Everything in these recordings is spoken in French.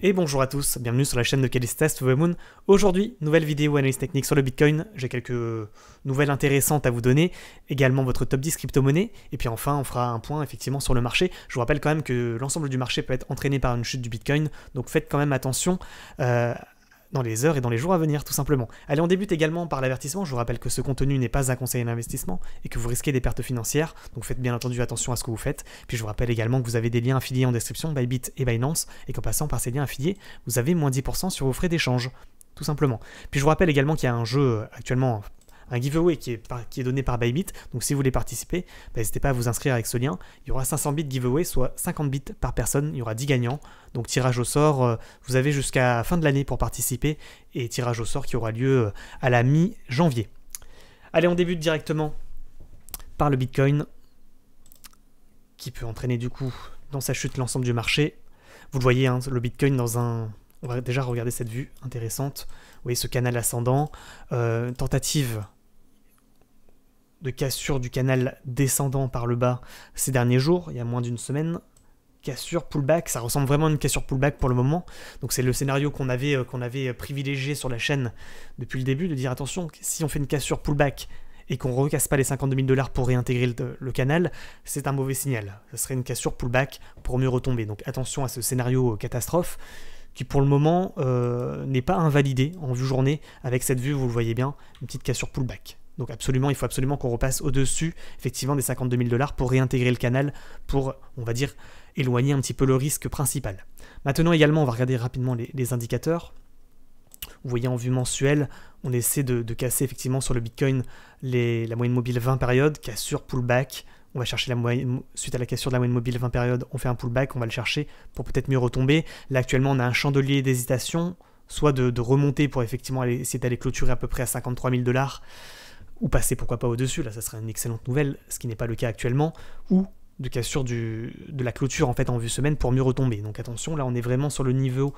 Et bonjour à tous, bienvenue sur la chaîne de Calistast Moon. Aujourd'hui, nouvelle vidéo analyse technique sur le Bitcoin. J'ai quelques nouvelles intéressantes à vous donner, également votre top 10 crypto-monnaies, et puis enfin on fera un point effectivement sur le marché. Je vous rappelle quand même que l'ensemble du marché peut être entraîné par une chute du Bitcoin, donc faites quand même attention dans les heures et dans les jours à venir, tout simplement. Allez, on débute également par l'avertissement. Je vous rappelle que ce contenu n'est pas un conseil d'investissement et que vous risquez des pertes financières, donc faites bien entendu attention à ce que vous faites. Puis je vous rappelle également que vous avez des liens affiliés en description, Bybit et Binance, et qu'en passant par ces liens affiliés, vous avez moins 10% sur vos frais d'échange, tout simplement. Puis je vous rappelle également qu'il y a un jeu actuellement, un giveaway qui est donné par Bybit, donc si vous voulez participer, n'hésitez pas à vous inscrire avec ce lien. Il y aura 500 bits giveaway, soit 50 bits par personne, il y aura 10 gagnants, donc tirage au sort, vous avez jusqu'à fin de l'année pour participer, et tirage au sort qui aura lieu à la mi-janvier. Allez, on débute directement par le Bitcoin, qui peut entraîner du coup dans sa chute l'ensemble du marché. Vous le voyez, hein, le Bitcoin dans un... On va déjà regarder cette vue intéressante. Vous voyez ce canal ascendant, tentative de cassure du canal descendant par le bas ces derniers jours, il y a moins d'une semaine. Cassure, pullback, ça ressemble vraiment à une cassure pullback pour le moment. Donc c'est le scénario qu'on avait privilégié sur la chaîne depuis le début, de dire attention, si on fait une cassure pullback et qu'on ne recasse pas les 52 000 $ pour réintégrer le canal, c'est un mauvais signal. Ce serait une cassure pullback pour mieux retomber. Donc attention à ce scénario catastrophe qui pour le moment n'est pas invalidé en vue journée. Avec cette vue, vous le voyez bien, une petite cassure pullback. Donc absolument, il faut absolument qu'on repasse au-dessus effectivement des 52 000 $ pour réintégrer le canal, pour, on va dire, éloigner un petit peu le risque principal. Maintenant également, on va regarder rapidement les indicateurs. Vous voyez en vue mensuelle, on essaie de casser effectivement sur le Bitcoin la moyenne mobile 20 périodes, cassure, pullback. On va chercher la moyenne, suite à la cassure de la moyenne mobile 20 périodes, on fait un pullback, on va le chercher pour peut-être mieux retomber. Là actuellement, on a un chandelier d'hésitation, soit de remonter pour effectivement essayer d'aller clôturer à peu près à 53 000 $, ou passer pourquoi pas au-dessus, là ça serait une excellente nouvelle, ce qui n'est pas le cas actuellement, ou de cassure de la clôture en fait en vue semaine pour mieux retomber. Donc attention, là on est vraiment sur le niveau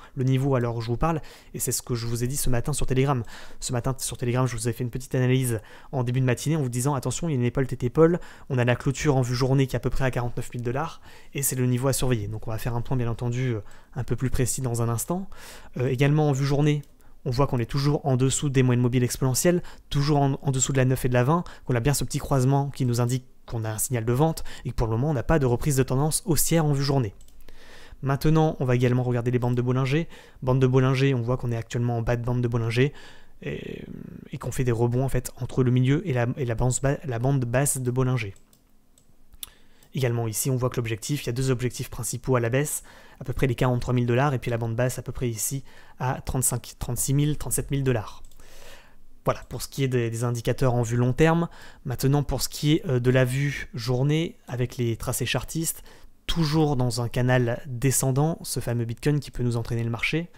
à l'heure où je vous parle, et c'est ce que je vous ai dit ce matin sur Telegram. Ce matin sur Telegram, je vous ai fait une petite analyse en début de matinée en vous disant attention, il y a une épaule tété-épaule, on a la clôture en vue journée qui est à peu près à 49 000 $, et c'est le niveau à surveiller. Donc on va faire un point bien entendu un peu plus précis dans un instant. Également en vue journée, on voit qu'on est toujours en dessous des moyennes mobiles exponentielles, toujours en dessous de la 9 et de la 20, qu'on a bien ce petit croisement qui nous indique qu'on a un signal de vente et que pour le moment on n'a pas de reprise de tendance haussière en vue journée. Maintenant, on va également regarder les bandes de Bollinger. Bande de Bollinger, on voit qu'on est actuellement en bas de bande de Bollinger et qu'on fait des rebonds en fait entre le milieu et la bande basse de Bollinger. Également ici, on voit que l'objectif, il y a deux objectifs principaux à la baisse, à peu près les 43 000 $, et puis la bande basse à peu près ici à 36 000, 37 000 $. Voilà, pour ce qui est des indicateurs en vue long terme. Maintenant, pour ce qui est de la vue journée, avec les tracés chartistes, toujours dans un canal descendant, ce fameux Bitcoin qui peut nous entraîner le marché.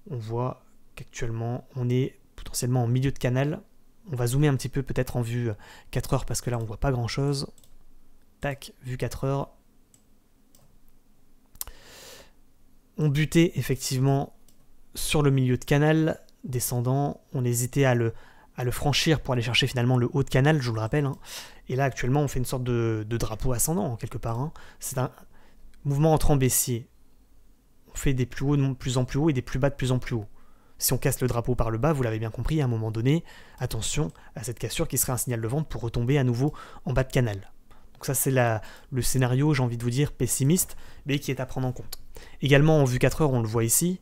On voit qu'actuellement, on est potentiellement en milieu de canal. On va zoomer un petit peu peut-être en vue 4 heures, parce que là, on ne voit pas grand-chose. Tac, vue 4 heures. On butait effectivement sur le milieu de canal descendant. On hésitait à le franchir pour aller chercher finalement le haut de canal, je vous le rappelle. Hein. Et là, actuellement, on fait une sorte de drapeau ascendant, quelque part. Hein. C'est un mouvement entrant baissier. On fait des plus hauts de plus en plus haut et des plus bas de plus en plus haut. Si on casse le drapeau par le bas, vous l'avez bien compris, à un moment donné, attention à cette cassure qui serait un signal de vente pour retomber à nouveau en bas de canal. Donc ça, c'est le scénario, j'ai envie de vous dire, pessimiste, mais qui est à prendre en compte. Également, en vue 4 heures, on le voit ici,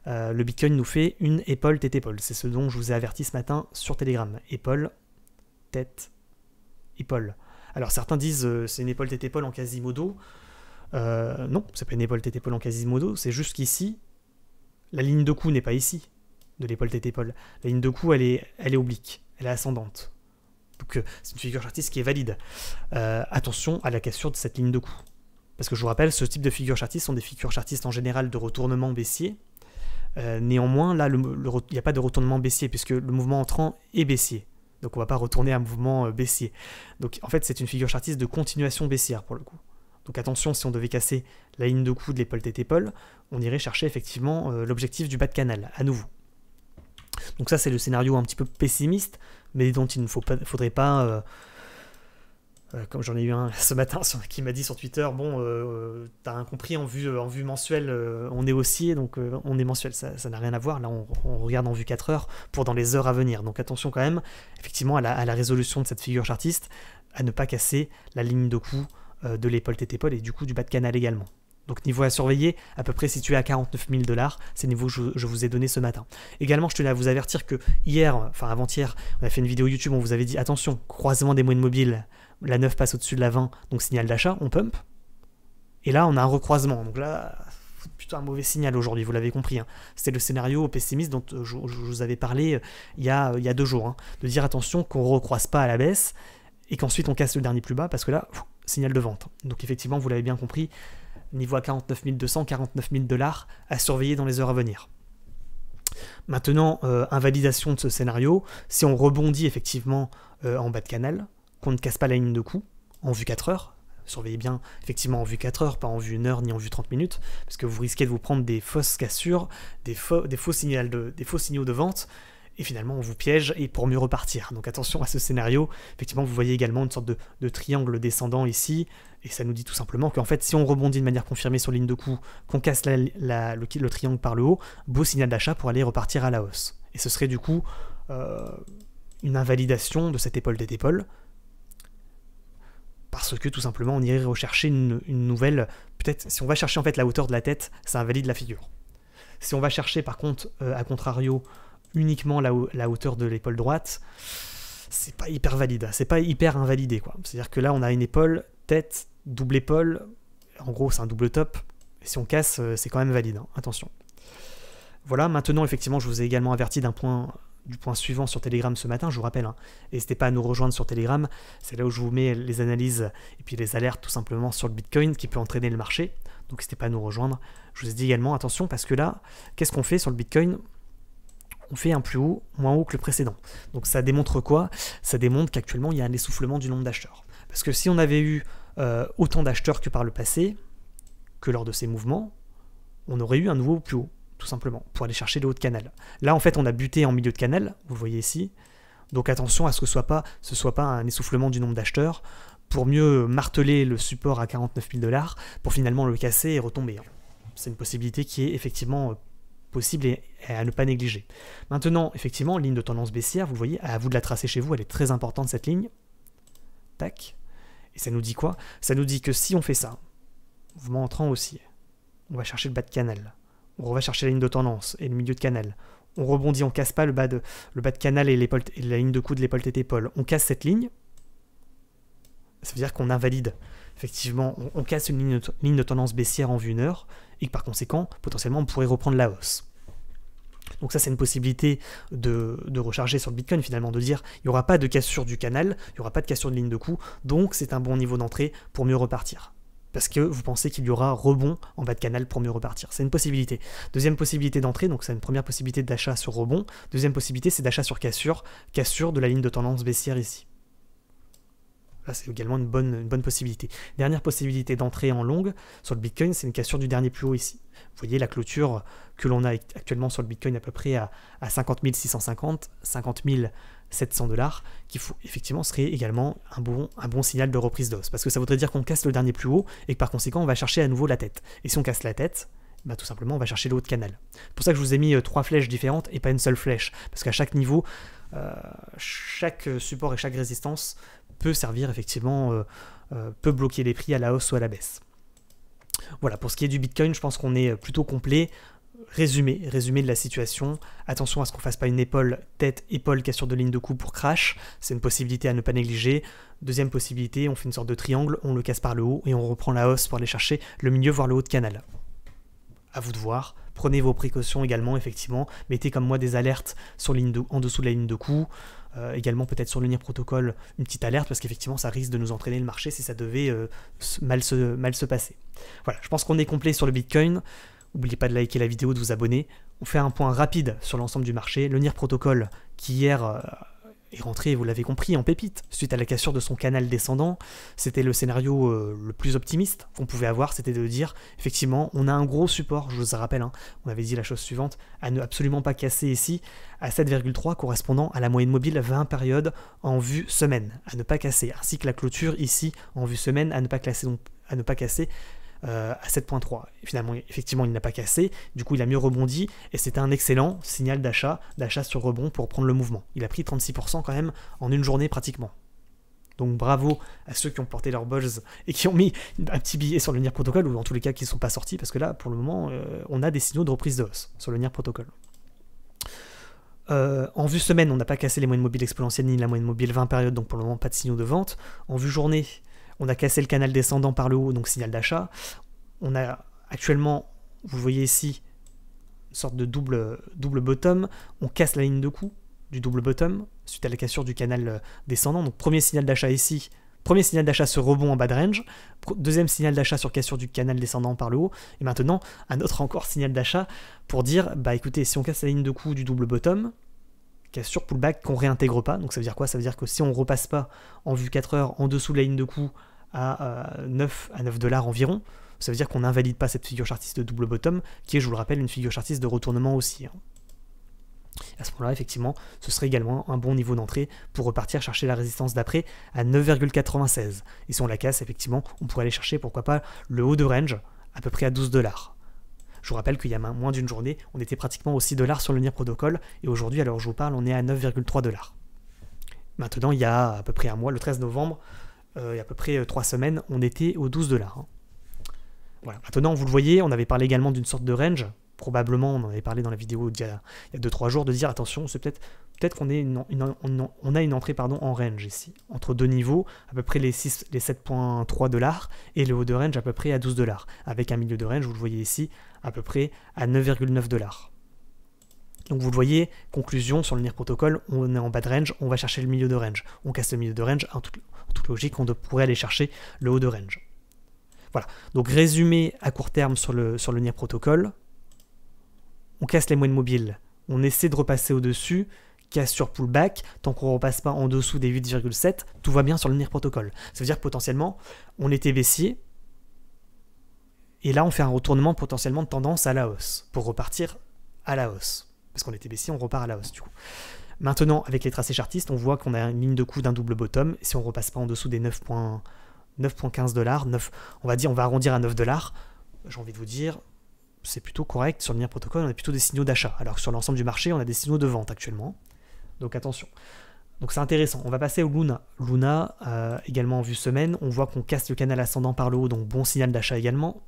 le Bitcoin nous fait une épaule, tête, épaule. C'est ce dont je vous ai averti ce matin sur Telegram. Épaule, tête, épaule. Alors certains disent c'est une épaule, tête, épaule en Quasimodo. Non, c'est pas une épaule, tête, épaule en Quasimodo, c'est juste qu'ici, la ligne de cou n'est pas ici, de l'épaule, tête, épaule. La ligne de cou, elle est oblique, elle est ascendante. Donc c'est une figure chartiste qui est valide. Attention à la cassure de cette ligne de cou. Parce que je vous rappelle, ce type de figures chartistes sont des figures chartistes en général de retournement baissier. Néanmoins, là, il n'y a pas de retournement baissier puisque le mouvement entrant est baissier. Donc on ne va pas retourner à un mouvement baissier. Donc en fait, c'est une figure chartiste de continuation baissière pour le coup. Donc attention, si on devait casser la ligne de cou de l'épaule tête épaule, on irait chercher effectivement l'objectif du bas de canal, à nouveau. Donc ça, c'est le scénario un petit peu pessimiste, mais dont il ne faudrait pas Comme j'en ai eu un ce matin qui m'a dit sur Twitter, bon, t'as compris, en vue mensuelle, on est haussier, donc on est mensuel, ça n'a rien à voir. Là, on regarde en vue 4 heures pour dans les heures à venir. Donc attention quand même, effectivement, à la résolution de cette figure chartiste, à ne pas casser la ligne de coup de l'épaule tête-épaule et du coup du bas de canal également. Donc niveau à surveiller, à peu près situé à 49 000 $, c'est le niveau que je vous ai donné ce matin. Également, je tenais à vous avertir que hier, enfin avant-hier, on a fait une vidéo YouTube, on vous avait dit attention, croisement des moyennes mobiles, la 9 passe au-dessus de la 20, donc signal d'achat, on pump. Et là, on a un recroisement, donc là, plutôt un mauvais signal aujourd'hui, vous l'avez compris. Hein. C'était le scénario pessimiste dont je vous avais parlé il y a 2 jours, hein, de dire attention qu'on ne recroise pas à la baisse et qu'ensuite on casse le dernier plus bas, parce que là, signal de vente. Donc effectivement, vous l'avez bien compris, niveau à 49 200, 49 000 $ à surveiller dans les heures à venir. Maintenant, invalidation de ce scénario, si on rebondit effectivement en bas de canal, qu'on ne casse pas la ligne de coup en vue 4 heures, surveillez bien effectivement en vue 4 heures, pas en vue 1 heure ni en vue 30 minutes, parce que vous risquez de vous prendre des fausses cassures, des faux signaux de vente, et finalement on vous piège et pour mieux repartir. Donc attention à ce scénario. Effectivement, vous voyez également une sorte de triangle descendant ici, et ça nous dit tout simplement qu'en fait si on rebondit de manière confirmée sur ligne de coup, qu'on casse le triangle par le haut, beau signal d'achat pour aller repartir à la hausse. Et ce serait du coup une invalidation de cette épaule tête-épaule, parce que tout simplement on irait rechercher une nouvelle, peut-être si on va chercher en fait la hauteur de la tête, ça invalide la figure. Si on va chercher par contre, à contrario, uniquement la hauteur de l'épaule droite, c'est pas hyper valide, c'est pas hyper invalidé quoi. C'est-à-dire que là on a une épaule, tête, double épaule, en gros c'est un double top, et si on casse c'est quand même valide, hein. Attention. Voilà, maintenant effectivement je vous ai également averti du point suivant sur Telegram ce matin, je vous rappelle, hein, n'hésitez pas à nous rejoindre sur Telegram, c'est là où je vous mets les analyses et puis les alertes tout simplement sur le Bitcoin qui peut entraîner le marché, donc n'hésitez pas à nous rejoindre. Je vous ai dit également, attention, parce que là, qu'est-ce qu'on fait sur le Bitcoin ? On fait un plus haut, moins haut que le précédent. Donc ça démontre quoi ? Ça démontre qu'actuellement il y a un essoufflement du nombre d'acheteurs. Parce que si on avait eu autant d'acheteurs que par le passé, que lors de ces mouvements, on aurait eu un nouveau plus haut, tout simplement, pour aller chercher le haut de canal. Là, en fait, on a buté en milieu de canal, vous le voyez ici, donc attention à ce que ce soit pas un essoufflement du nombre d'acheteurs, pour mieux marteler le support à 49 000 $, pour finalement le casser et retomber. C'est une possibilité qui est effectivement possible et à ne pas négliger. Maintenant, effectivement, ligne de tendance baissière, vous le voyez, à vous de la tracer chez vous, elle est très importante cette ligne. Tac. Et ça nous dit quoi ? Ça nous dit que si on fait ça, mouvement entrant haussier, on va chercher le bas de canal, on va chercher la ligne de tendance et le milieu de canal, on rebondit, on casse pas le bas de canal et la ligne de coup de l'épaule tête-épaule, on casse cette ligne, ça veut dire qu'on invalide. Effectivement, on casse une ligne de tendance baissière en vue 1 heure, et que par conséquent, potentiellement, on pourrait reprendre la hausse. Donc ça, c'est une possibilité de recharger sur le Bitcoin, finalement, de dire il n'y aura pas de cassure du canal, il n'y aura pas de cassure de ligne de coup, donc c'est un bon niveau d'entrée pour mieux repartir. Parce que vous pensez qu'il y aura rebond en bas de canal pour mieux repartir. C'est une possibilité. Deuxième possibilité d'entrée, donc c'est une première possibilité d'achat sur rebond. Deuxième possibilité, c'est d'achat sur cassure de la ligne de tendance baissière ici. Là, c'est également une bonne possibilité. Dernière possibilité d'entrée en longue sur le Bitcoin, c'est une cassure du dernier plus haut ici. Vous voyez la clôture que l'on a actuellement sur le Bitcoin à peu près à 50 650, 50 700 $, qui effectivement serait également un bon signal de reprise d'os. Parce que ça voudrait dire qu'on casse le dernier plus haut et que par conséquent, on va chercher à nouveau la tête. Et si on casse la tête, bah, tout simplement, on va chercher le haut de canal. C'est pour ça que je vous ai mis 3 flèches différentes et pas une seule flèche. Parce qu'à chaque niveau, chaque support et chaque résistance peut servir effectivement, peut bloquer les prix à la hausse ou à la baisse. Voilà, pour ce qui est du Bitcoin, je pense qu'on est plutôt complet. Résumé de la situation. Attention à ce qu'on ne fasse pas une épaule, cassure de ligne de coup pour crash. C'est une possibilité à ne pas négliger. Deuxième possibilité, on fait une sorte de triangle, on le casse par le haut et on reprend la hausse pour aller chercher le milieu, voire le haut de canal. À vous de voir. Prenez vos précautions également, effectivement. Mettez comme moi des alertes en dessous de la ligne de coup. Également peut-être sur le NIR protocole une petite alerte parce qu'effectivement ça risque de nous entraîner le marché si ça devait mal se passer. Voilà, je pense qu'on est complet sur le Bitcoin. N'oubliez pas de liker la vidéo, de vous abonner. On fait un point rapide sur l'ensemble du marché. Le NIR protocole qui hier est rentré, vous l'avez compris, en pépite. Suite à la cassure de son canal descendant, c'était le scénario le plus optimiste qu'on pouvait avoir, c'était de dire, effectivement, on a un gros support, je vous rappelle, hein, on avait dit la chose suivante, à ne absolument pas casser ici, à 7,3 correspondant à la moyenne mobile 20 périodes en vue semaine, à ne pas casser, ainsi que la clôture ici en vue semaine, à ne pas casser à 7.3. Finalement, effectivement, il n'a pas cassé, du coup il a mieux rebondi, et c'était un excellent signal d'achat sur rebond pour prendre le mouvement. Il a pris 36% quand même en une journée pratiquement. Donc bravo à ceux qui ont porté leur buzz et qui ont mis un petit billet sur le NIR Protocol, ou en tous les cas qui ne sont pas sortis, parce que là, pour le moment, on a des signaux de reprise de hausse sur le NIR Protocol. En vue semaine, on n'a pas cassé les moyennes mobiles exponentielles ni la moyenne mobile 20 périodes, donc pour le moment pas de signaux de vente. En vue journée, on a cassé le canal descendant par le haut, donc signal d'achat. On a actuellement, vous voyez ici, une sorte de double bottom. On casse la ligne de coup du double bottom suite à la cassure du canal descendant. Donc premier signal d'achat ici, premier signal d'achat sur rebond en bas de range, deuxième signal d'achat sur cassure du canal descendant par le haut, et maintenant un autre encore signal d'achat pour dire, bah écoutez, si on casse la ligne de coup du double bottom, cassure pullback qu'on réintègre pas, donc ça veut dire quoi? Ça veut dire que si on repasse pas en vue 4 heures en dessous de la ligne de coup à 9 $, environ, ça veut dire qu'on n'invalide pas cette figure chartiste de double bottom, qui est, je vous le rappelle, une figure chartiste de retournement aussi. Hein. À ce moment-là, effectivement, ce serait également un bon niveau d'entrée pour repartir chercher la résistance d'après à 9,96. Et si on la casse, effectivement, on pourrait aller chercher, pourquoi pas, le haut de range, à peu près à 12 $. Je vous rappelle qu'il y a moins d'une journée, on était pratiquement aux 6 $ sur le NIR Protocol, et aujourd'hui, à l'heure où je vous parle, on est à 9,3 $. Maintenant, il y a à peu près un mois, le 13 novembre, il y a à peu près 3 semaines, on était aux 12 $. Hein. Voilà. Maintenant, vous le voyez, on avait parlé également d'une sorte de range. Probablement, on en avait parlé dans la vidéo il y a 2-3 jours, de dire attention, c'est peut-être qu'on on a une entrée en range ici, entre deux niveaux, à peu près les 7,3 $ et le haut de range à peu près à 12 $, avec un milieu de range, vous le voyez ici, à peu près à 9,9 $. Donc vous le voyez, conclusion sur le NIR Protocol, on est en bas de range, on va chercher le milieu de range. On casse le milieu de range, en toute logique, on pourrait aller chercher le haut de range. Voilà, donc résumé à court terme sur le NIR Protocol, on casse les moyennes mobiles, on essaie de repasser au-dessus, casse sur pullback, tant qu'on ne repasse pas en dessous des 8,7, tout va bien sur le NIR Protocol. Ça veut dire que potentiellement, on était baissier, et là on fait un retournement potentiellement de tendance à la hausse, pour repartir à la hausse. Parce qu'on était baissier, on repart à la hausse du coup. Maintenant, avec les tracés chartistes, on voit qu'on a une ligne de coup d'un double bottom, et si on ne repasse pas en dessous des 9,15 $, on va arrondir à 9 $, j'ai envie de vous dire, c'est plutôt correct. Sur le NIR Protocol, on a plutôt des signaux d'achat, alors que sur l'ensemble du marché, on a des signaux de vente actuellement. Donc attention. Donc c'est intéressant. On va passer au Luna. Luna, également en vue semaine, on voit qu'on casse le canal ascendant par le haut, donc bon signal d'achat également.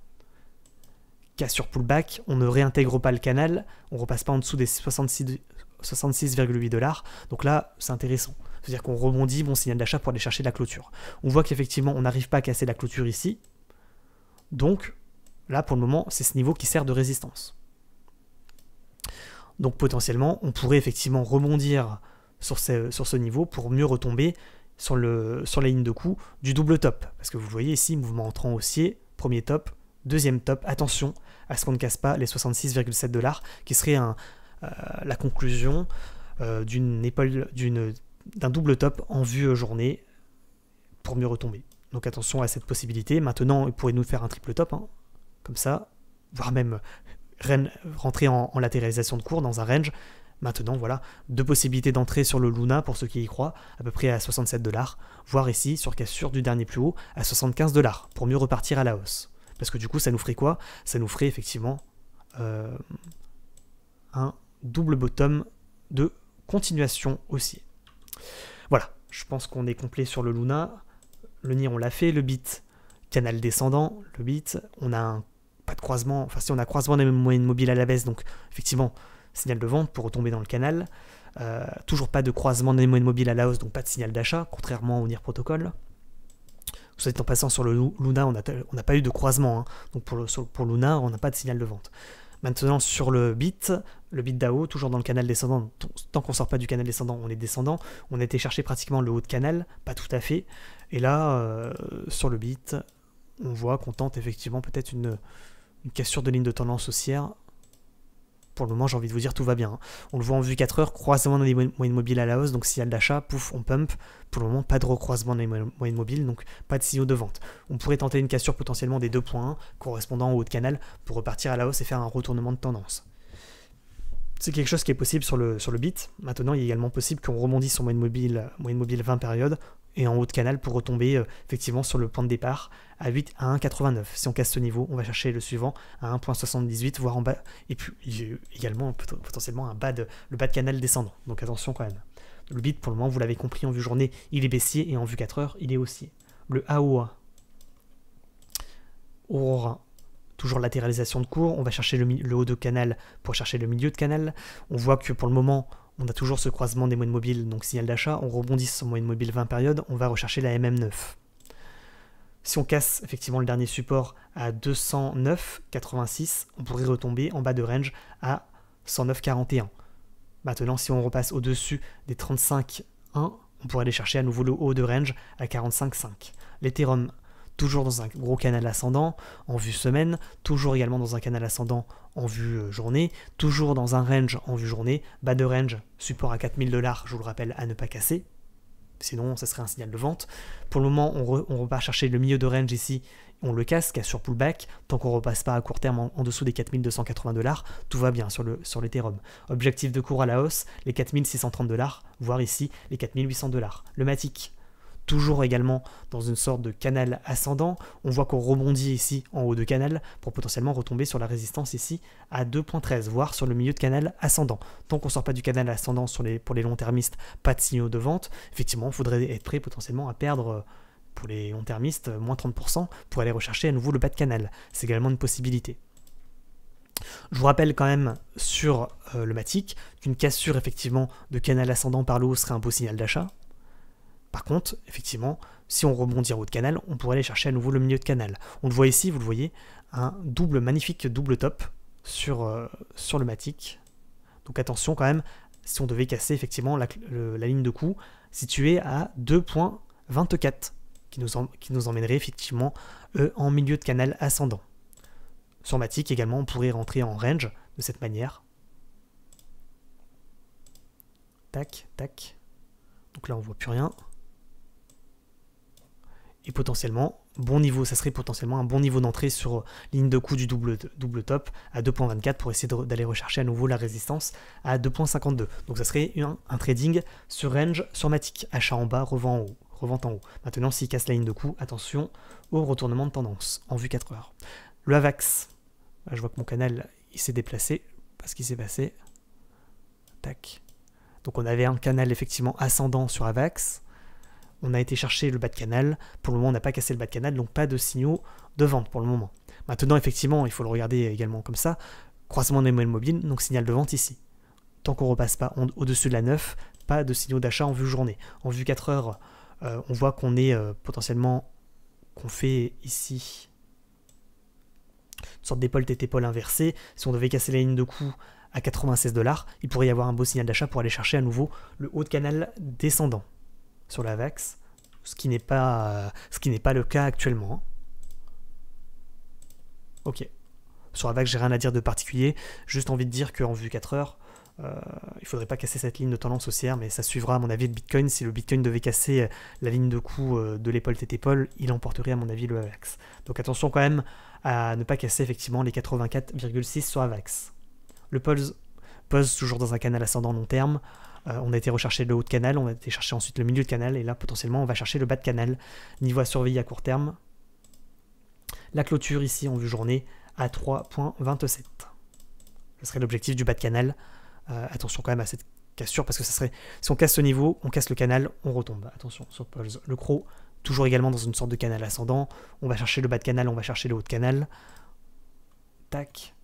Casse sur pullback, on ne réintègre pas le canal, on ne repasse pas en dessous des 66,8 $. Donc là, c'est intéressant. C'est-à-dire qu'on rebondit, bon signal d'achat pour aller chercher la clôture. On voit qu'effectivement, on n'arrive pas à casser la clôture ici. Donc, là, pour le moment, c'est ce niveau qui sert de résistance. Donc, potentiellement, on pourrait effectivement rebondir sur ce niveau pour mieux retomber sur la ligne de coup du double top. Parce que vous voyez ici, mouvement entrant haussier, premier top, deuxième top. Attention à ce qu'on ne casse pas les 66,7 $, qui serait la conclusion d'un double top en vue journée pour mieux retomber. Donc attention à cette possibilité. Maintenant, il pourrait nous faire un triple top, hein, comme ça, voire même rentrer en latéralisation de cours dans un range. Maintenant, voilà, deux possibilités d'entrée sur le Luna pour ceux qui y croient, à peu près à 67 $, voire ici, sur cassure du dernier plus haut, à 75 $, pour mieux repartir à la hausse. Parce que du coup, ça nous ferait quoi? Ça nous ferait effectivement un double bottom de continuation haussier. Voilà, je pense qu'on est complet sur le Luna. Le NIR, on l'a fait. Le BIT, canal descendant. Le BIT, on a pas de croisement. Enfin, si on a croisement des moyennes mobiles à la baisse, donc effectivement, signal de vente pour retomber dans le canal. Toujours pas de croisement des moyennes mobiles à la hausse, donc pas de signal d'achat, contrairement au NIR Protocol. Vous êtes en passant sur le Luna, on n'a pas eu de croisement. Hein. Donc pour Luna, on n'a pas de signal de vente. Maintenant, sur le BIT DAO, toujours dans le canal descendant, tant qu'on ne sort pas du canal descendant, on est descendant. On a été chercher pratiquement le haut de canal, pas tout à fait. Et là, sur le BIT, on voit qu'on tente effectivement peut-être une cassure de ligne de tendance haussière pour le moment, j'ai envie de vous dire, tout va bien. Hein. On le voit en vue 4 heures, croisement dans les moyennes mobiles à la hausse, donc signal d'achat, pouf, on pump. Pour le moment, pas de recroisement dans les moyennes mobiles, donc pas de signaux de vente. On pourrait tenter une cassure potentiellement des 2.1 correspondant au haut de canal pour repartir à la hausse et faire un retournement de tendance. C'est quelque chose qui est possible sur le bit. Maintenant, il est également possible qu'on rebondisse sur moyenne mobile 20 périodes et en haut de canal pour retomber effectivement sur le point de départ à 1,89. Si on casse ce niveau, on va chercher le suivant à 1,78, voire en bas, et puis également potentiellement le bas de canal descendant. Donc attention quand même. Le bit, pour le moment, vous l'avez compris, en vue journée, il est baissier, et en vue 4 heures, il est haussier. Le AOA, Aurora, toujours latéralisation de cours, on va chercher le haut de canal pour chercher le milieu de canal. On voit que pour le moment, on a toujours ce croisement des moyennes mobiles, donc signal d'achat. On rebondit sur moyenne mobile 20 périodes, on va rechercher la MM9. Si on casse effectivement le dernier support à 209,86, on pourrait retomber en bas de range à 109,41. Maintenant, si on repasse au-dessus des 35,1, on pourrait aller chercher à nouveau le haut de range à 45,5. L'Ethereum, toujours dans un gros canal ascendant en vue semaine, toujours également dans un canal ascendant en vue journée, toujours dans un range en vue journée, bas de range, support à 4000 $, je vous le rappelle, à ne pas casser, sinon ça serait un signal de vente. Pour le moment, on repart chercher le milieu de range ici, on le casse sur pullback, tant qu'on ne repasse pas à court terme en dessous des 4280 $, tout va bien sur l'Ethereum. Objectif de cours à la hausse, les 4630 $, voire ici les 4800 $. Le Matic, toujours également dans une sorte de canal ascendant, on voit qu'on rebondit ici en haut de canal pour potentiellement retomber sur la résistance ici à 2.13, voire sur le milieu de canal ascendant. Tant qu'on ne sort pas du canal ascendant pour les long-termistes, pas de signaux de vente, effectivement, il faudrait être prêt potentiellement à perdre, pour les long-termistes, moins 30% pour aller rechercher à nouveau le bas de canal. C'est également une possibilité. Je vous rappelle quand même sur le Matic qu'une cassure effectivement de canal ascendant par le haut serait un beau signal d'achat. Par contre, effectivement, si on rebondit en haut de canal, on pourrait aller chercher à nouveau le milieu de canal. On le voit ici, vous le voyez, un magnifique double top sur le Matic. Donc attention quand même, si on devait casser effectivement la ligne de coup située à 2.24, qui nous emmènerait effectivement en milieu de canal ascendant. Sur Matic également, on pourrait rentrer en range de cette manière. Tac, tac. Donc là, on ne voit plus rien. Et potentiellement, bon niveau, ça serait potentiellement un bon niveau d'entrée sur ligne de coup du double top à 2.24 pour essayer d'aller rechercher à nouveau la résistance à 2.52. Donc ça serait un trading sur range sur Matic, achat en bas, revente en haut. Maintenant, s'il casse la ligne de coup, attention au retournement de tendance en vue 4 heures. Le AVAX, là, je vois que mon canal il s'est déplacé parce qu'il s'est passé. Tac. Donc on avait un canal effectivement ascendant sur AVAX. On a été chercher le bas de canal. Pour le moment, on n'a pas cassé le bas de canal, donc pas de signaux de vente pour le moment. Maintenant, effectivement, il faut le regarder également comme ça. Croisement des moyennes mobiles, donc signal de vente ici. Tant qu'on ne repasse pas au-dessus de la 9, pas de signaux d'achat en vue journée. En vue 4 heures, on voit qu'on est potentiellement, qu'on fait ici une sorte d'épaule tête-épaule inversée. Si on devait casser la ligne de coup à 96 $, il pourrait y avoir un beau signal d'achat pour aller chercher à nouveau le haut de canal descendant sur la VAX, ce qui n'est pas le cas actuellement. Ok. Sur la VAX, j'ai rien à dire de particulier, juste envie de dire qu'en vue 4 heures, il ne faudrait pas casser cette ligne de tendance haussière, mais ça suivra à mon avis le Bitcoin. Si le Bitcoin devait casser la ligne de coup de l'épaule tête-épaule, il emporterait à mon avis le AVAX. Donc attention quand même à ne pas casser effectivement les 84,6 sur AVAX. Le Pulse toujours dans un canal ascendant long terme. On a été rechercher le haut de canal, on a été chercher ensuite le milieu de canal, et là potentiellement on va chercher le bas de canal. Niveau à surveiller à court terme. La clôture ici en vue journée à 3.27. Ce serait l'objectif du bas de canal. Attention quand même à cette cassure, parce que ça serait, si on casse ce niveau, on casse le canal, on retombe. Attention sur Pulse. Le Crow, toujours également dans une sorte de canal ascendant. On va chercher le bas de canal, on va chercher le haut de canal. Tac.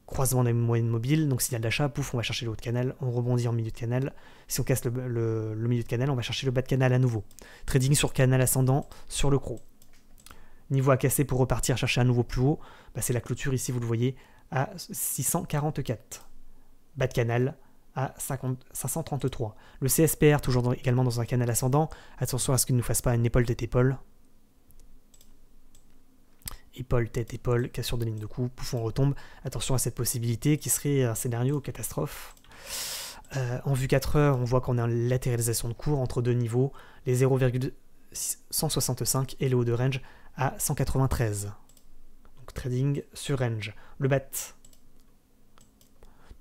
Croisement des moyennes mobiles, donc signal d'achat, pouf, on va chercher le haut de canal, on rebondit en milieu de canal. Si on casse le milieu de canal, on va chercher le bas de canal à nouveau. Trading sur canal ascendant sur le Crow. Niveau à casser pour repartir chercher un nouveau plus haut, bah c'est la clôture ici, vous le voyez, à 644. Bas de canal à 533. Le CSPR, toujours également dans un canal ascendant. Attention à ce qu'il ne nous fasse pas une épaule tête-épaule. épaule, tête, épaule, cassure de ligne de cou, pouf, on retombe. Attention à cette possibilité qui serait un scénario catastrophe. En vue 4 heures, on voit qu'on est en latéralisation de cours entre deux niveaux, les 0,165 et le haut de range à 193. Donc trading sur range. Le bat,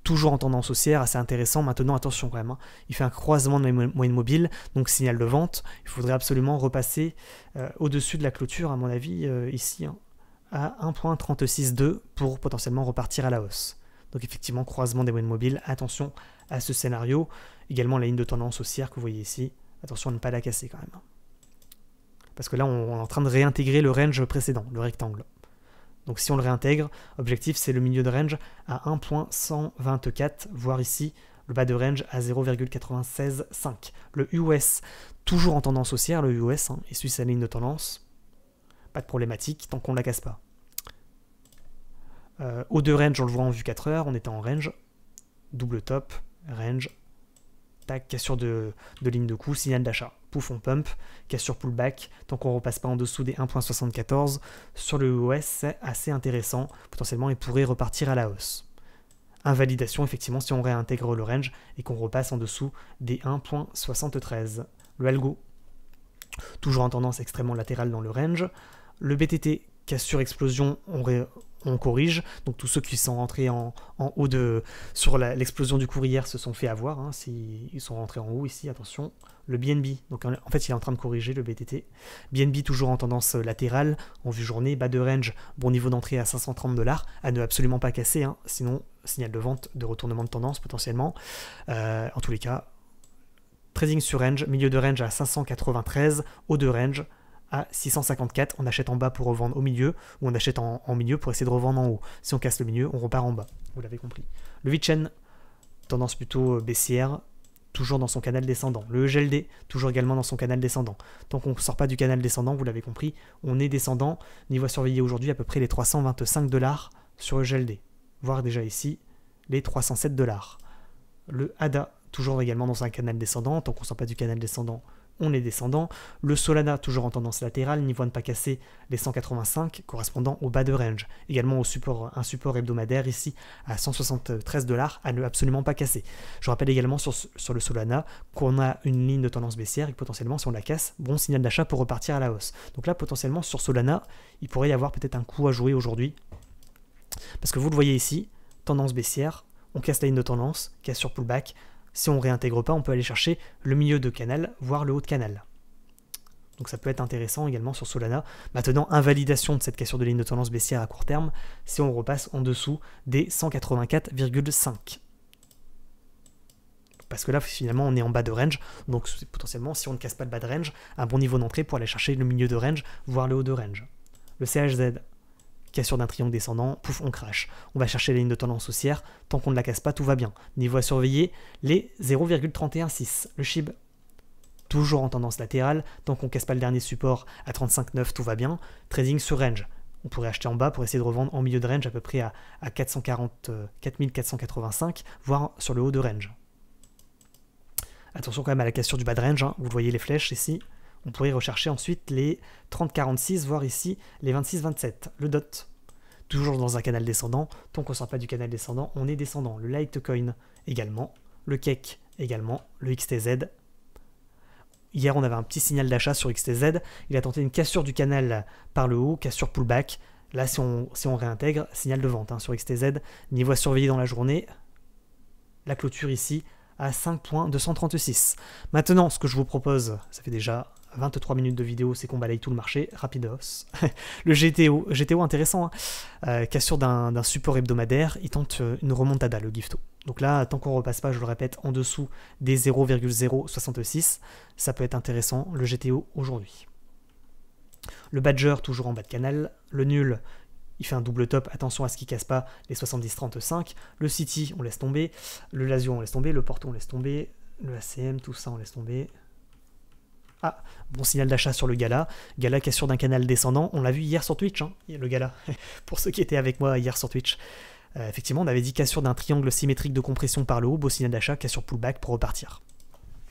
toujours en tendance haussière, assez intéressant. Maintenant, attention quand même, hein. Il fait un croisement de la moyenne mobile, donc signal de vente. Il faudrait absolument repasser au-dessus de la clôture, à mon avis, ici, hein, à 1.362 pour potentiellement repartir à la hausse. Donc effectivement, croisement des moyennes mobiles, attention à ce scénario. Également la ligne de tendance haussière que vous voyez ici, attention à ne pas la casser quand même. Parce que là, on est en train de réintégrer le range précédent, le rectangle. Donc si on le réintègre, objectif c'est le milieu de range à 1.124, voire ici le bas de range à 0,965. Le US, toujours en tendance haussière, le US, hein, il suit sa ligne de tendance. Pas de problématique tant qu'on ne la casse pas. Haut de range, on le voit en vue 4 heures, on était en range. Double top, range. Tac, cassure de ligne de coup, signal d'achat. Pouf, on pump, cassure pullback. Tant qu'on ne repasse pas en dessous des 1.74, sur le US, c'est assez intéressant. Potentiellement, il pourrait repartir à la hausse. Invalidation, effectivement, si on réintègre le range et qu'on repasse en dessous des 1.73. Le algo, toujours en tendance extrêmement latérale dans le range. Le BTT, cassure explosion, on corrige. Donc tous ceux qui sont rentrés en haut sur l'explosion du cours hier se sont fait avoir. Hein, ils sont rentrés en haut ici, attention. Le BNB, donc en fait il est en train de corriger le BTT. BNB toujours en tendance latérale, en vue journée, bas de range, bon niveau d'entrée à 530$, à ne absolument pas casser, hein, sinon signal de vente, de retournement de tendance potentiellement. En tous les cas, trading sur range, milieu de range à 593, haut de range à 654, on achète en bas pour revendre au milieu, ou on achète en milieu pour essayer de revendre en haut. Si on casse le milieu, on repart en bas, vous l'avez compris. Le VICHEN, tendance plutôt baissière, toujours dans son canal descendant. Le EGLD, toujours également dans son canal descendant. Tant qu'on ne sort pas du canal descendant, vous l'avez compris, on est descendant. Niveau à surveiller aujourd'hui, à peu près les 325$ sur EGLD. Voire déjà ici, les 307$. Le ADA, toujours également dans un canal descendant. Tant qu'on ne sort pas du canal descendant, on est descendant. Le Solana, toujours en tendance latérale, niveau à ne pas casser les 185, correspondant au bas de range. Également un support hebdomadaire ici à 173$, à ne absolument pas casser. Je rappelle également sur le Solana qu'on a une ligne de tendance baissière et que potentiellement, si on la casse, bon signal d'achat pour repartir à la hausse. Donc là, potentiellement, sur Solana, il pourrait y avoir peut-être un coup à jouer aujourd'hui. Parce que vous le voyez ici, tendance baissière, on casse la ligne de tendance, casse sur pullback. Si on ne réintègre pas, on peut aller chercher le milieu de canal, voire le haut de canal. Donc ça peut être intéressant également sur Solana. Maintenant, invalidation de cette cassure de ligne de tendance baissière à court terme, si on repasse en dessous des 184,5. Parce que là, finalement, on est en bas de range. Donc potentiellement, si on ne casse pas le bas de range, un bon niveau d'entrée pour aller chercher le milieu de range, voire le haut de range. Le CHZ, cassure d'un triangle descendant, pouf, on crash. On va chercher la ligne de tendance haussière, tant qu'on ne la casse pas, tout va bien. Niveau à surveiller, les 0,316. Le SHIB, toujours en tendance latérale, tant qu'on ne casse pas le dernier support à 35,9, tout va bien. Trading sur range. On pourrait acheter en bas pour essayer de revendre en milieu de range à peu près à 4485, voire sur le haut de range. Attention quand même à la cassure du bas de range, hein. Vous voyez les flèches ici. On pourrait rechercher ensuite les 30-46, voire ici les 26-27. Le DOT, toujours dans un canal descendant. Tant qu'on ne sort pas du canal descendant, on est descendant. Le Litecoin également. Le Cake également. Le XTZ. Hier, on avait un petit signal d'achat sur XTZ. Il a tenté une cassure du canal par le haut, cassure pullback. Là, si on réintègre, signal de vente hein, sur XTZ. Niveau à surveiller dans la journée. La clôture ici à 5.236. Maintenant, ce que je vous propose, ça fait déjà 23 minutes de vidéo, c'est qu'on balaye tout le marché, rapidos. Le GTO intéressant, hein. Cassure d'un support hebdomadaire, il tente une remontada, le Gifto. Donc là, tant qu'on ne repasse pas, je le répète, en dessous des 0,066, ça peut être intéressant, le GTO aujourd'hui. Le Badger, toujours en bas de canal. Le nul, il fait un double top, attention à ce qu'il ne casse pas les 70-35. Le City, on laisse tomber. Le Lazio, on laisse tomber. Le Porto, on laisse tomber. Le ACM, tout ça, on laisse tomber. Ah, bon signal d'achat sur le Gala. Gala cassure d'un canal descendant. On l'a vu hier sur Twitch, hein, le Gala. Pour ceux qui étaient avec moi hier sur Twitch. Effectivement, on avait dit cassure d'un triangle symétrique de compression par le haut. Beau signal d'achat, cassure pullback pour repartir.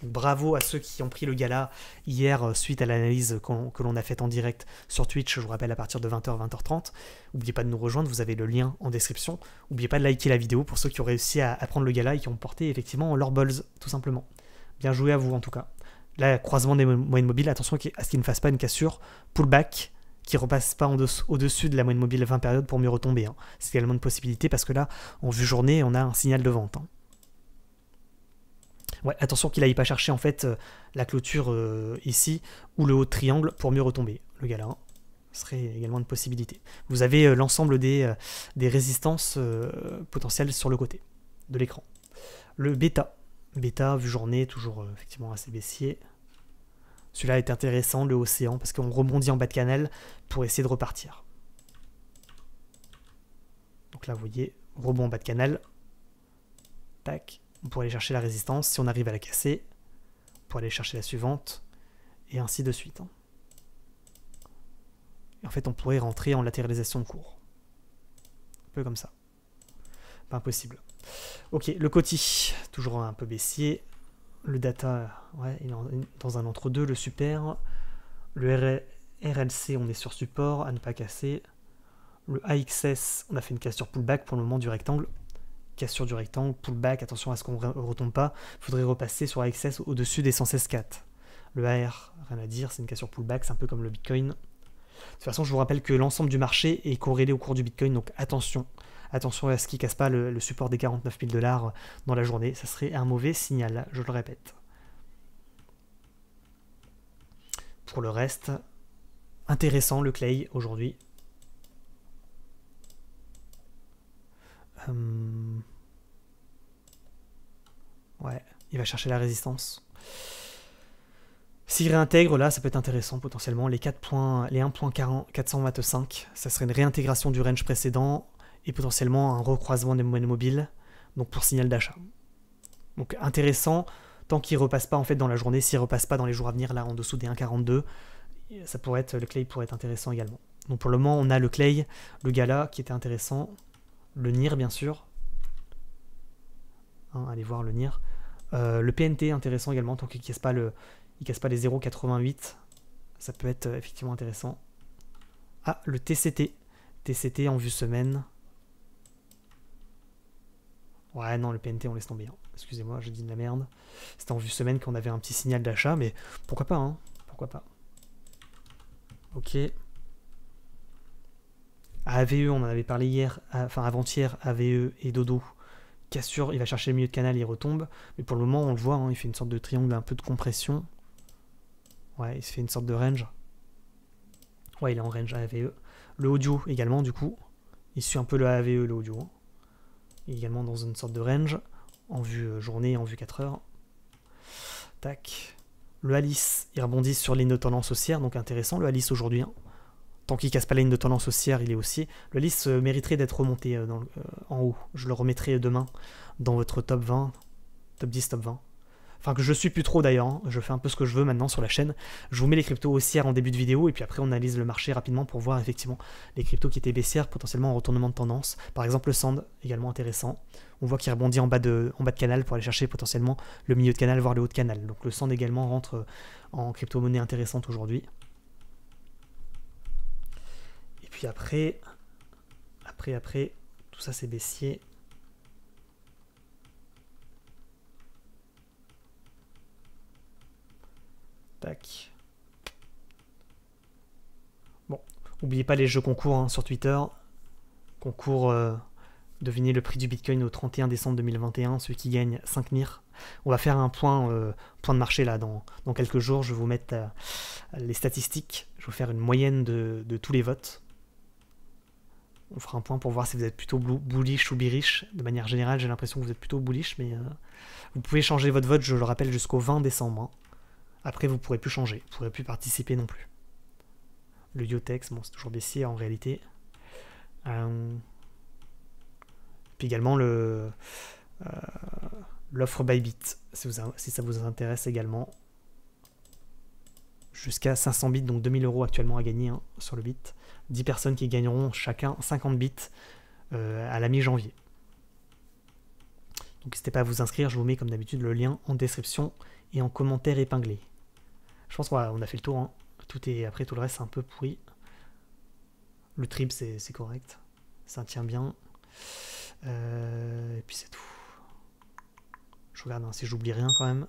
Donc, bravo à ceux qui ont pris le gala hier suite à l'analyse que l'on a faite en direct sur Twitch, je vous rappelle à partir de 20h, 20h30. N'oubliez pas de nous rejoindre, vous avez le lien en description. N'oubliez pas de liker la vidéo pour ceux qui ont réussi à prendre le gala et qui ont porté effectivement leur balls, tout simplement. Bien joué à vous en tout cas. Là, croisement des moyennes mobiles, attention à ce qu'il ne fasse pas une cassure, pullback, qui ne repasse pas au-dessus de la moyenne mobile 20 périodes pour mieux retomber. Hein. C'est également une possibilité parce que là, en vue journée, on a un signal de vente. Hein. Ouais, attention qu'il n'aille pas chercher en fait la clôture ici ou le haut de triangle pour mieux retomber. Le gala, hein. Ce serait également une possibilité. Vous avez l'ensemble des résistances potentielles sur le côté de l'écran. Le bêta. Bêta, vue journée, toujours effectivement assez baissier. Celui-là est intéressant, le océan, parce qu'on rebondit en bas de canal pour essayer de repartir. Donc là, vous voyez, rebond en bas de canal. Tac. On pourrait aller chercher la résistance. Si on arrive à la casser, on pourrait aller chercher la suivante. Et ainsi de suite. Hein. Et en fait, on pourrait rentrer en latéralisation de cours. Un peu comme ça. Pas impossible. Ok, le Coty, toujours un peu baissier. Le data, ouais, il est dans un entre-deux. Le super. Le RLC, on est sur support, à ne pas casser. Le AXS, on a fait une cassure pullback pour le moment du rectangle. Cassure du rectangle, pullback, attention à ce qu'on ne retombe pas. Il faudrait repasser sur AXS au-dessus des 116,4. Le AR, rien à dire, c'est une cassure pullback, c'est un peu comme le Bitcoin. De toute façon, je vous rappelle que l'ensemble du marché est corrélé au cours du Bitcoin, donc attention. Attention à ce qui ne casse pas le support des 49 000 $ dans la journée. Ça serait un mauvais signal, je le répète. Pour le reste, intéressant le Clay aujourd'hui. Ouais, il va chercher la résistance. S'il réintègre, là, ça peut être intéressant potentiellement. Les 1.425, ça serait une réintégration du range précédent et potentiellement un recroisement des moyennes mobiles, donc pour signal d'achat. Donc intéressant, tant qu'il ne repasse pas en fait dans la journée, s'il ne repasse pas dans les jours à venir, là en dessous des 1.42, ça pourrait être, le Clay pourrait être intéressant également. Donc pour le moment, on a le Clay, le Gala qui était intéressant, le NIR bien sûr. Hein, allez voir le NIR. Le PNT intéressant également, tant qu'il ne casse pas les 0,88, ça peut être effectivement intéressant. Ah, le TCT. TCT en vue semaine. Ouais, non, le PNT, on laisse tomber. Hein. Excusez-moi, je dis de la merde. C'était en vue semaine qu'on avait un petit signal d'achat, mais pourquoi pas, hein. Pourquoi pas. Ok. AVE, on en avait parlé hier, enfin avant-hier, AVE et Dodo. Cassure, il va chercher le milieu de canal, il retombe. Mais pour le moment, on le voit, hein, il fait une sorte de triangle, un peu de compression. Ouais, il se fait une sorte de range. Ouais, il est en range AVE. Le audio également, du coup. Il suit un peu le AVE, le audio. Hein. Il est également dans une sorte de range, en vue journée, en vue 4 heures. Tac. Le Alice, il rebondit sur ligne de tendance haussière, donc intéressant. Le Alice aujourd'hui, hein. Tant qu'il ne casse pas la ligne de tendance haussière, il est haussier. Le Alice mériterait d'être remonté en haut. Je le remettrai demain dans votre top 20, top 10, top 20. Enfin, que je suis plus trop d'ailleurs, hein. Je fais un peu ce que je veux maintenant sur la chaîne. Je vous mets les cryptos haussières en début de vidéo et puis après on analyse le marché rapidement pour voir effectivement les cryptos qui étaient baissières, potentiellement en retournement de tendance. Par exemple le Sand, également intéressant. On voit qu'il rebondit en bas de canal pour aller chercher potentiellement le milieu de canal, voire le haut de canal. Donc le Sand également rentre en crypto-monnaie intéressante aujourd'hui. Et puis après, tout ça c'est baissier. Tac. Bon, n'oubliez pas les jeux concours hein, sur Twitter. Concours devinez le prix du Bitcoin au 31 décembre 2021, celui qui gagne 5 MIR. On va faire un point de marché là dans quelques jours. Je vais vous mettre les statistiques. Je vais vous faire une moyenne de tous les votes. On fera un point pour voir si vous êtes plutôt bullish ou bearish. De manière générale, j'ai l'impression que vous êtes plutôt bullish, mais vous pouvez changer votre vote, je le rappelle, jusqu'au 20 décembre. Hein. Après, vous ne pourrez plus changer, vous ne pourrez plus participer non plus. Le Yotex, bon, c'est toujours baissier en réalité. Puis également l'offre Bybit, si ça vous intéresse également. Jusqu'à 500 bits, donc 2000 € actuellement à gagner hein, sur le bit. 10 personnes qui gagneront chacun 50 bits à la mi-janvier. Donc n'hésitez pas à vous inscrire, je vous mets comme d'habitude le lien en description et en commentaire épinglé. Je pense qu'on a fait le tour. Hein. Après, tout le reste, c'est un peu pourri. Le trip, c'est correct. Ça tient bien. Et puis c'est tout. Je regarde hein, si j'oublie rien quand même.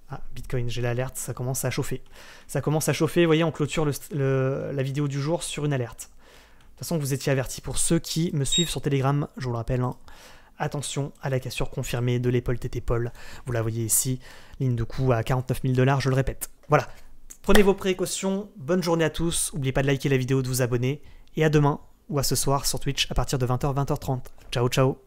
Ah, Bitcoin, j'ai l'alerte, ça commence à chauffer. Ça commence à chauffer, vous voyez, on clôture la vidéo du jour sur une alerte. De toute façon, vous étiez avertis pour ceux qui me suivent sur Telegram, je vous le rappelle. Hein. Attention à la cassure confirmée de l'épaule TT-Paul. Vous la voyez ici, ligne de coût à 49 000 $, je le répète. Voilà, prenez vos précautions, bonne journée à tous. N'oubliez pas de liker la vidéo, de vous abonner. Et à demain, ou à ce soir sur Twitch à partir de 20h, 20h30. Ciao, ciao.